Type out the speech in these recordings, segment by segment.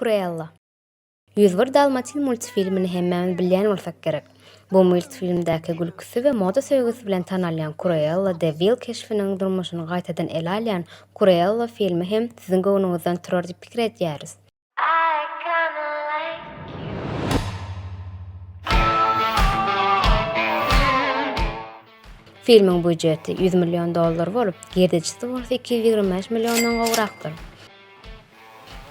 Cruella. 101 Dalmatin multfilmini hemmämiz bilýän bolsak gerek. Bu multfilmdäki gülküsü we moda söýgüsü bilen tanalýan Cruella de Vil keşfiniň durmuşyny gaýtadan ele alýan Cruella filmi hem siziň göwnüňizden turar diýip pikir edýäris. Filmiň budjeti $100 milyon bolup, girdijisi bolsa $225 milyondan gowrakdyr.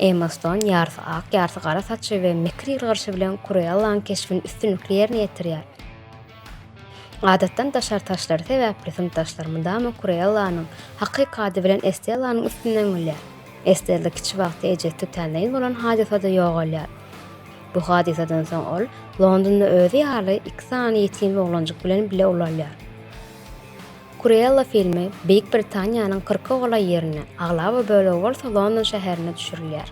Emma Stone ýarysy ak, ýarysy gara saçy we mikri ýylgyrsy bilen Cruella'nyň keşfini üstünlikli ýerine ýetirýär. Adatdan daşar taşlary sebäpli symtaşlarymyndamy Cruella'nyň hakykady bilen Estella'nyň üstünden gelýär. Estella kiçi wagty ejet tütenleýin bolan hadisada ýogalýar. Bu hadisadan soň ol Londonda özi ýaly 2 sany ýetim oglanjyk bilen bile olalýar. Cruella filmi Büyük Britaniýanyň 40 ogla ýerine, aglaba bölegi bolsa London şäherine düşürilýär.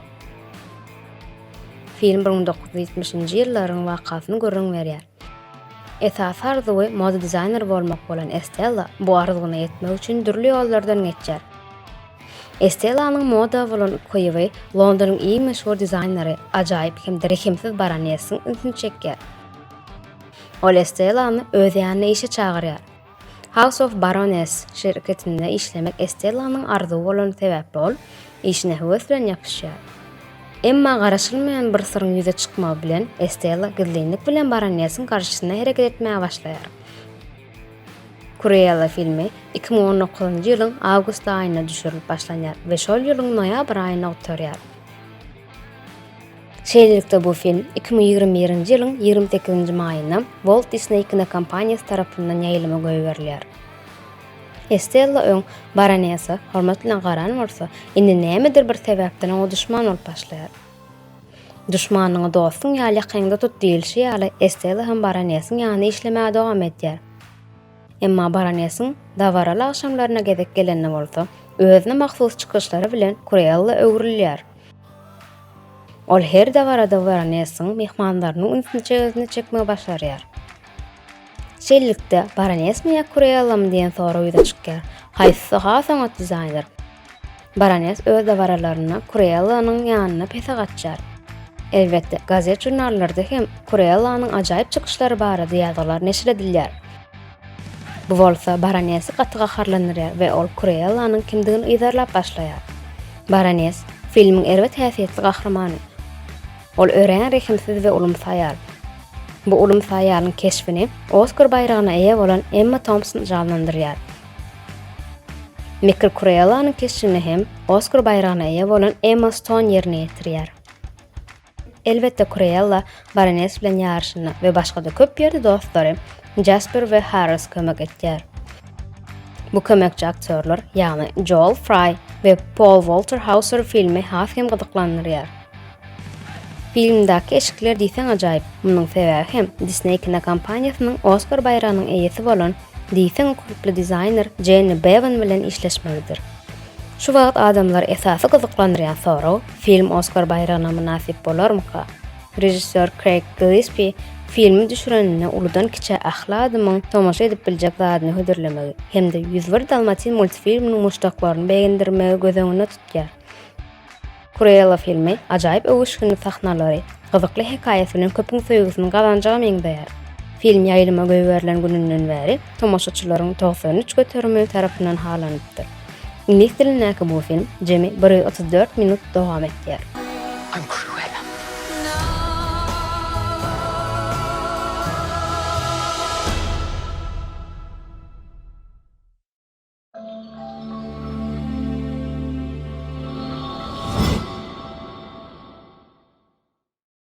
Film 1970-nji ýyllaryň wakasyny görüň berýär. Esas arzuwy moda dizayner bolmak bolan Estella bu arzuwyna ýetmek üçin dürli ýollardan geçýär. Estella'nyň moda bolan koýuwy Londonyň iň meşhur dizayneri, ajaýyp hem de rehimsiz baranesyň ünsini çekýär. Ol Estella'ny öz ýanyna işe çagyrýar. House of Baroness şirketinde işlemek Estella'nyň arzuwy bolan sebäpli ol, işine höwes bilen ýapyşýar. Emma garaşylmaýan bir syryň ýüze çykmagy bilen Estella gizlenlik bilen Baronnessyň garşysyna hereket etmäge başlaýar. Cruella filmi 2019-njy ýylyň awgust aýyna düşürilip başlanýar we şol ýylyň noýabr aýyna oturýar. Şeýlelikde bu film 2021-nji ýylyň 28-nji maýyna Walt Disney kinokompaniýasy tarapyndan ýaýlama göýberilýär. Estella öň Baronessa hormat bilen garan bolsa, indi nämedir bir sebäpden o düşman bolup başlaýar. Düşmanyny dostuň ýaly ýakynda tut diýilşi ýaly Estella hem Baronessaň ýanyna işlemäge dowam etýär. Emma Baronessaň dawara akşamlaryna gezek gelenine bolsa, özüne mahsus çykyşlary bilen Cruella öwrilýär. Ol her dawarada Baronessaň mehmanlarynyň ünsini çekmäge başlarýar. Şeýlelikde Baroness mi ýa Cruella'my diýen soraw ýüze çykýar. Haýsy hasanat dizayner. Baroness öz dawaralaryna Cruella'nyň ýanyna pese gatjar. Elbetde gazet jurnallarda hem Cruella'nyň ajaýyp çykyşlary barada ýazylar neşir edilýär. Bu bolsa Baronessy gatyga harlanýar we ol Cruella'nyň kimdigini ýazarlap başlaýar. Baroness filmiň erwet häsiýetli gahrmany. Ol ören rehimsiz we ulumsaýar. Bu ulumsaýaryň keşfini Oscar bayragyna eýe bolan Emma Thompson canlandyrýar. Mikir Cruella'nyň keşfini hem Oscar bayragyna eýe bolan Emma Stone ýerine ýetirýär. Elbetde Cruella Baroness bilen ýarşyna we başga-da köp ýerde dostlary Jasper we Harris kömek etdiler. Bu kömekçi aktörler ýani Joel Fry we Paul Walter Hauser filmi hasym gyzyklanýar. Filmdäki eşikler diýsen ajaýyp. Munyň sebäbi hem Disney kinokompaniýasynyň Oscar bayragynyň eýesi bolan diýsen kulply dizayner Jenny Bevan bilen işleşmegidir. Şu wagt adamlar esasy gyzyklanýan soraw, film Oscar bayragyna münasip bolarmy? Rejissör Craig Gillespie filmi düşürenine uludan kiçe ahladymyň tomaşa edip biljek zadyny hödürlemegi hem de 101 Dalmatin multfilminiň muşdaklaryny beýendirmegi gözeňine tutýar. Cruella filmi ajaýyp öwüşgünli sahnalary, gyzykly hekaýesy bilen köpüň söýgüsini gazanjagy meňdeýär. Film ýaýlyma göýberilen gününden bäri tomaşaçylaryň 93 göterme tarapyndan halanypdyr. İnglis dilindäki bu film jemi 134 minut dowam etýär. I'm Cruella.